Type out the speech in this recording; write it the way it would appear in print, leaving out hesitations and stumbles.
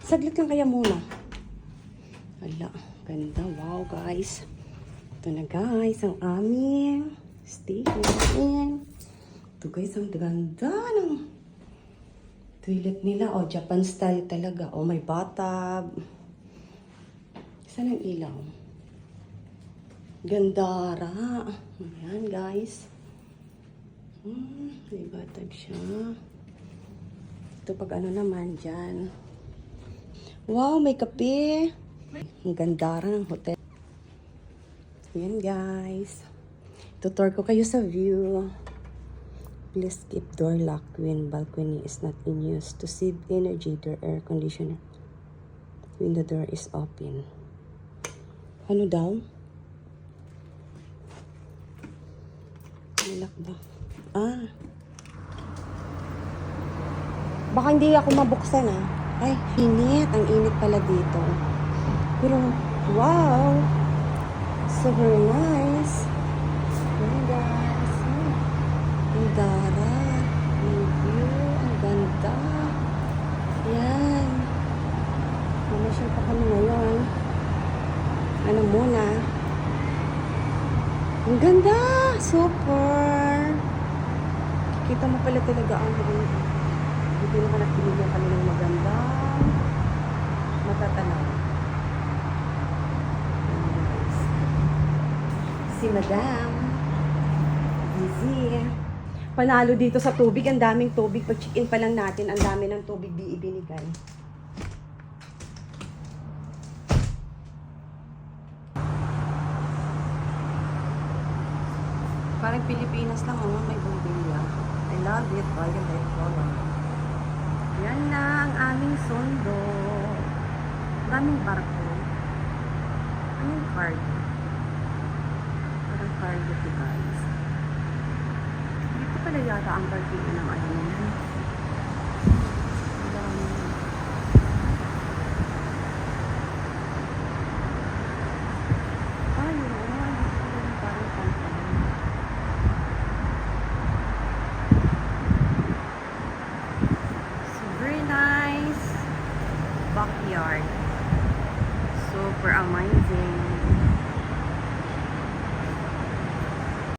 Saglit lang kaya muna. Ala, ganda. Wow, guys. Ito na, guys, ang aming station. Ito, guys, ang ganda ng toilet nila. Oh, Japan style talaga. Oh, may bathtub. Saan ang ilaw? Gandara. Ayan, guys. May bathtub siya. Ito pag ano naman dyan. Wow, may kape. Ang gandara ng hotel. Ayan, guys. Tutor ko kayo sa view. Please keep door locked when balcony is not in use to save energy to air conditioner when the door is open. Ano daw? Lock ba? Ah. Baka hindi ako mabuksan ah. Ay, init. Ang init pala dito. Pero, wow! Super nice. Ayan, guys. Ang dara. Ang view. Ang ganda. Ayan. Mamasyal pa kami ngayon. Ano muna? Ang ganda! Super! Kita mo pala talaga ang hindi naman nagpinigyan kami ng maganda. Matatanaw. Si Madam. Busy. Panalo dito sa tubig. Ang daming tubig. Pag-check-in pa lang natin, ang dami ng tubig di ibinigay. Parang Pilipinas lang, oh, may bumbilya. I love it. Violet color. Yan na ang aming sondo. Daming barko. Anong cargo? Parang cargo to, guys. Dito pala yata ang parking ng ano. Backyard. Super amazing.